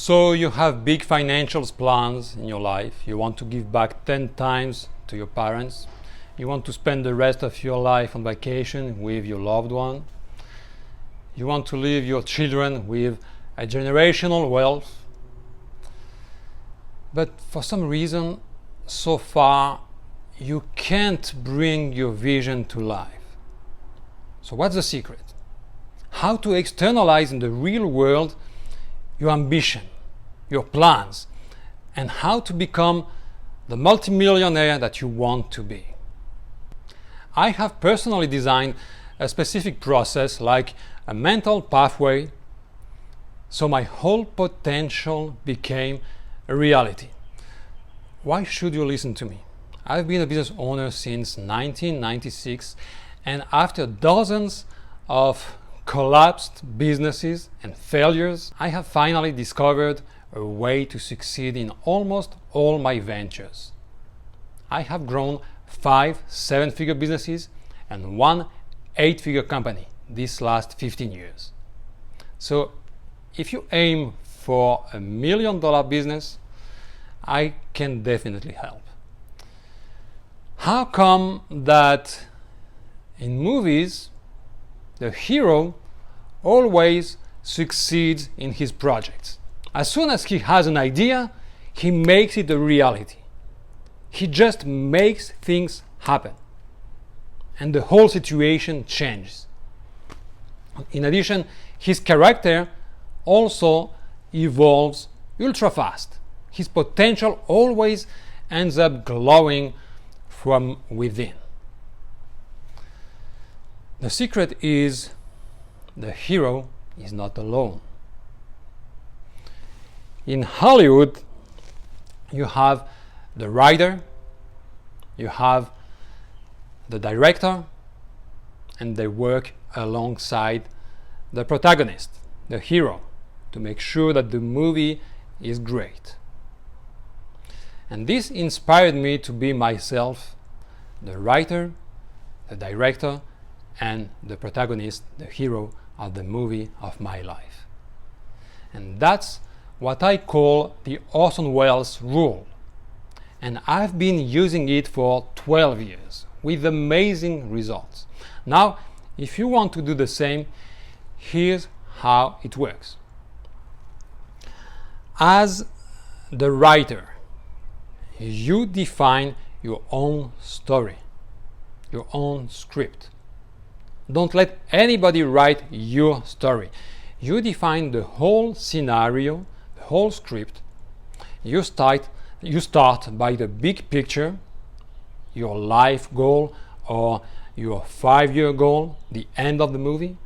So you have big financial plans in your life. You want to give back 10 times to your parents. You want to spend the rest of your life on vacation with your loved one. You want to leave your children with a generational wealth. But for some reason, so far, you can't bring your vision to life. So what's the secret? How to externalize in the real world your ambition, your plans, and how to become the multimillionaire that you want to be. I have personally designed a specific process, like a mental pathway, so my whole potential became a reality. Why should you listen to me? I've been a business owner since 1996, and after dozens of collapsed businesses and failures, I have finally discovered a way to succeed in almost all my ventures. I have grown 5 7-figure businesses and 1 8-figure company these last 15 years. So if you aim for $1 million business, I can definitely help. How come that in movies the hero always succeeds in his projects? As soon as he has an idea, he makes it a reality. He just makes things happen, and the whole situation changes. In addition, his character also evolves ultra fast. His potential always ends up glowing from within. The secret is the hero is not alone. In Hollywood, you have the writer, you have the director, and they work alongside the protagonist, the hero, to make sure that the movie is great. And this inspired me to be myself, the writer, the director, and the protagonist, the hero of the movie of my life. And that's what I call the Orson Welles rule. And I've been using it for 12 years with amazing results. Now, if you want to do the same, here's how it works. As the writer, you define your own story, your own script. Don't let anybody write your story. You define the whole scenario, the whole script. You start by the big picture, your life goal or your 5-year goal, the end of the movie.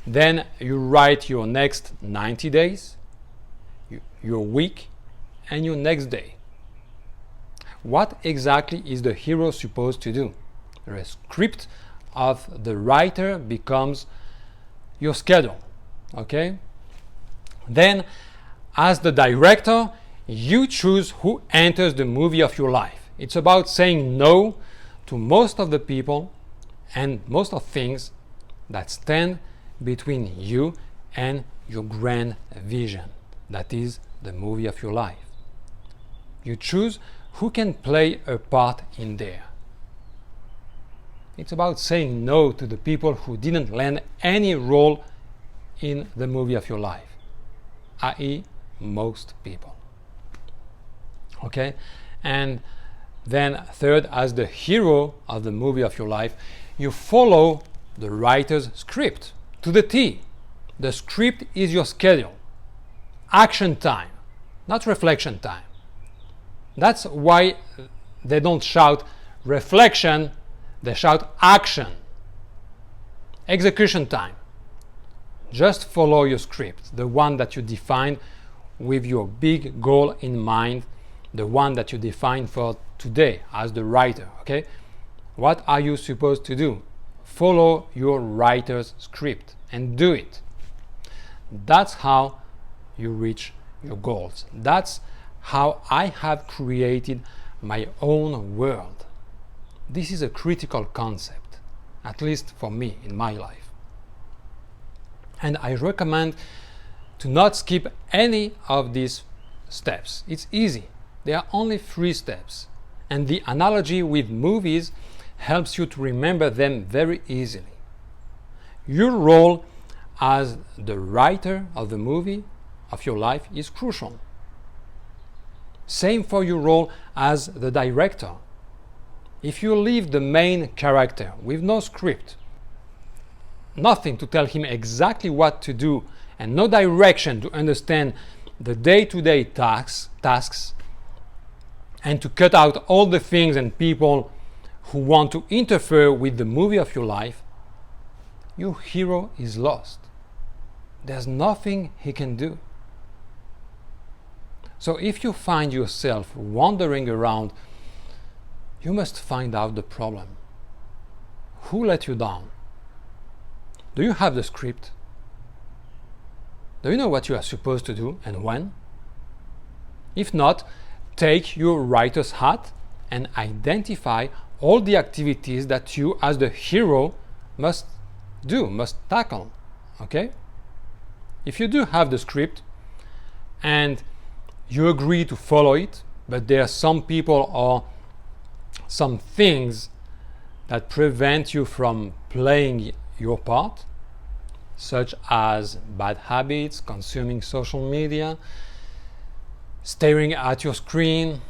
Then you write your next 90 days, your week, and your next day. What exactly is the hero supposed to do? The script of the writer becomes your schedule, okay? Then, as the director, you choose who enters the movie of your life. It's about saying no to most of the people and most of things that stand between you and your grand vision, that is the movie of your life. You choose who can play a part in there. It's about saying no to the people who didn't land any role in the movie of your life, i.e., most people. Okay? And then third, as the hero of the movie of your life, you follow the writer's script to the T. The script is your schedule. Action time, not reflection time. That's why they don't shout reflection, they shout action. Execution time. Just follow your script, the one that you define with your big goal in mind, the one that you define for today as the writer, okay? What are you supposed to do? Follow your writer's script and do it. That's how you reach your goals. That's how I have created my own world. This is a critical concept, at least for me in my life. And I recommend to not skip any of these steps. It's easy. There are only 3 steps. And the analogy with movies helps you to remember them very easily. Your role as the writer of the movie of your life is crucial. Same for your role as the director. If you leave the main character with no script, nothing to tell him exactly what to do, and no direction to understand the day-to-day tasks, and to cut out all the things and people who want to interfere with the movie of your life, your hero is lost. There's nothing he can do. So if you find yourself wandering around, you must find out the problem. Who let you down? Do you have the script? Do you know what you are supposed to do and when? If not, take your writer's hat and identify all the activities that you as the hero must do, must tackle. Okay? If you do have the script and you agree to follow it, but there are some people or some things that prevent you from playing your part, such as bad habits, consuming social media, staring at your screen,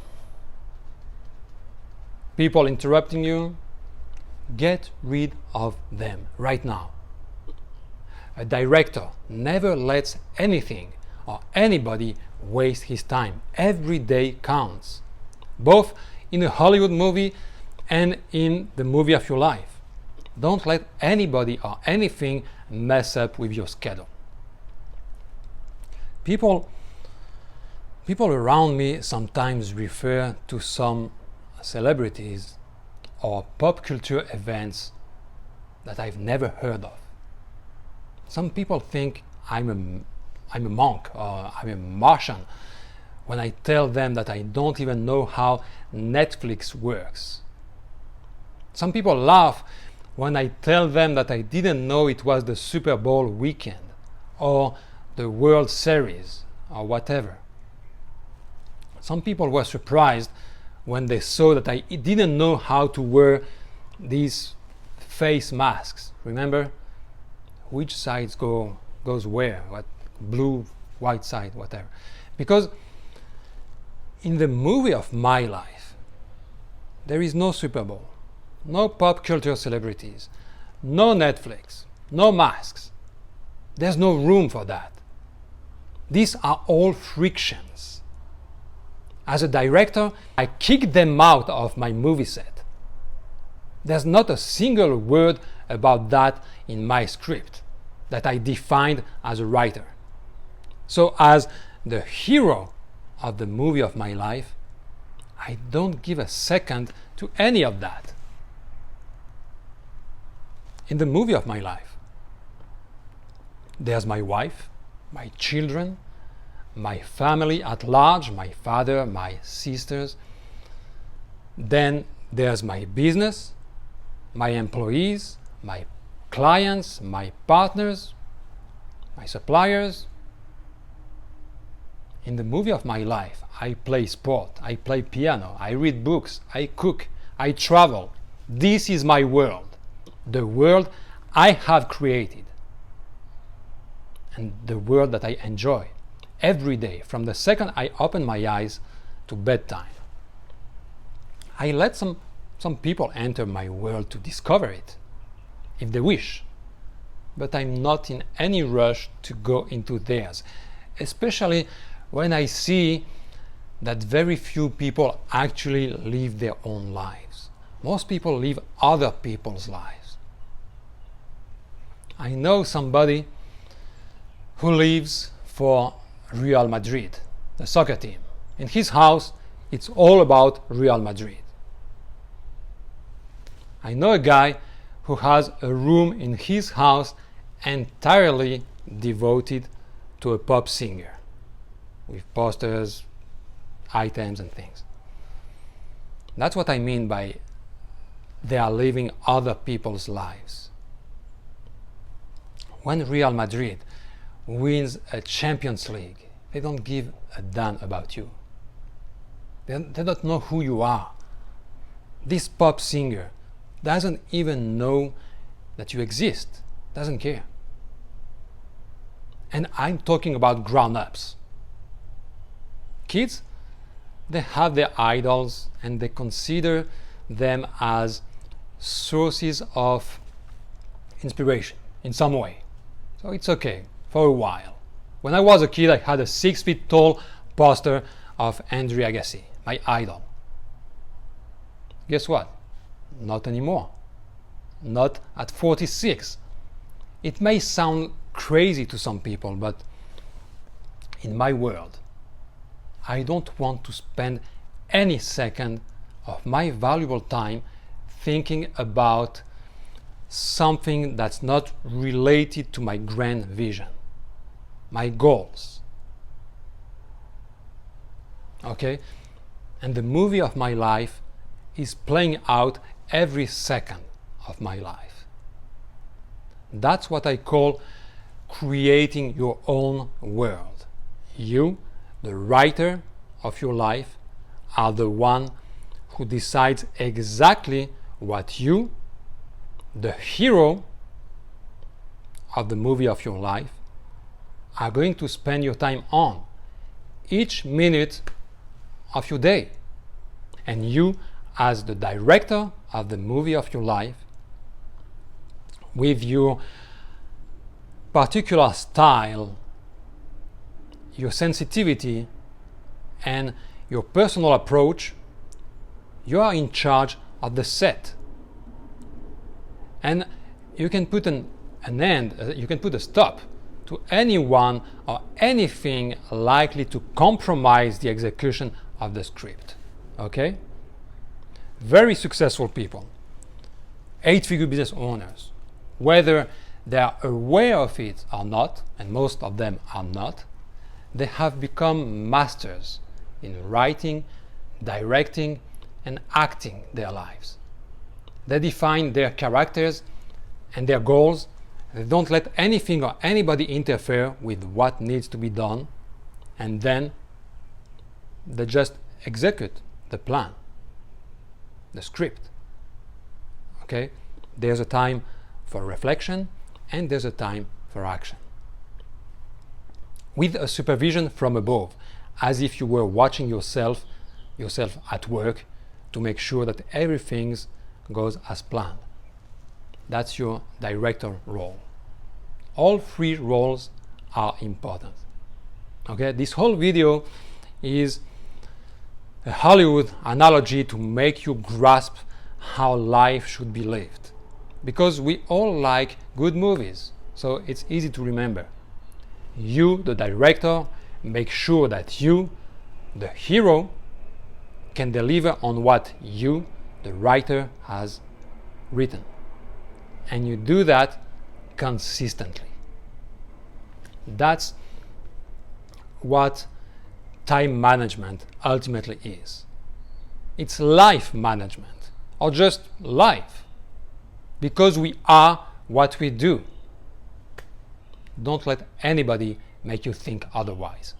people interrupting you, get rid of them right now. A director never lets anything or anybody waste his time. Every day counts, both in a Hollywood movie and in the movie of your life. Don't let anybody or anything mess up with your schedule. People around me sometimes refer to some celebrities or pop culture events that I've never heard of. Some people think I'm a monk or I'm a Martian when I tell them that I don't even know how Netflix works. Some people laugh when I tell them that I didn't know it was the Super Bowl weekend or the World Series or whatever. Some people were surprised when they saw that I didn't know how to wear these face masks. Remember? Which sides goes where? What blue, white side, whatever. Because in the movie of my life, there is no Super Bowl, no pop culture celebrities, no Netflix, no masks. There's no room for that. These are all frictions. As a director, I kick them out of my movie set. There's not a single word about that in my script that I defined as a writer. So as the hero of the movie of my life, I don't give a second to any of that. In the movie of my life, there's my wife, my children, my family at large, my father, my sisters. Then there's my business, my employees, my clients, my partners, my suppliers. In the movie of my life, I play sport, I play piano, I read books, I cook, I travel. This is my world, the world I have created, and the world that I enjoy every day from the second I open my eyes to bedtime. I let some people enter my world to discover it, if they wish, but I'm not in any rush to go into theirs, especially when I see that very few people actually live their own lives. Most people live other people's lives. I know somebody who lives for Real Madrid, the soccer team. In his house, it's all about Real Madrid. I know a guy who has a room in his house entirely devoted to a pop singer, with posters, items and things. That's what I mean by they are living other people's lives. When Real Madrid wins a Champions League, they don't give a damn about you. They don't know who you are. This pop singer doesn't even know that you exist, doesn't care. And I'm talking about grown-ups. Kids, they have their idols and they consider them as sources of inspiration in some way. So it's okay for a while. When I was a kid, I had a 6 feet tall poster of Andre Agassi, my idol. Guess what? Not anymore. Not at 46. It may sound crazy to some people, but in my world, I don't want to spend any second of my valuable time thinking about something that's not related to my grand vision, my goals. Okay? And the movie of my life is playing out every second of my life. That's what I call creating your own world. You, the writer of your life, are the one who decides exactly what you, the hero of the movie of your life, are going to spend your time on each minute of your day. And you, as the director of the movie of your life, with your particular style, your sensitivity, and your personal approach, you are in charge of the set. And you can put you can put a stop to anyone or anything likely to compromise the execution of the script. Okay? Very successful people, 8-figure business owners, whether they are aware of it or not, and most of them are not, they have become masters in writing, directing, and acting their lives. They define their characters and their goals. They don't let anything or anybody interfere with what needs to be done, and then they just execute the plan, the script. Okay? There's a time for reflection and there's a time for action. With a supervision from above, as if you were watching yourself at work to make sure that everything goes as planned. That's your director role. All 3 roles are important. Okay, this whole video is a Hollywood analogy to make you grasp how life should be lived. Because we all like good movies, so it's easy to remember. You, the director, make sure that you, the hero, can deliver on what you, the writer, has written. And you do that consistently. That's what time management ultimately is. It's life management, or just life, because we are what we do. Don't let anybody make you think otherwise.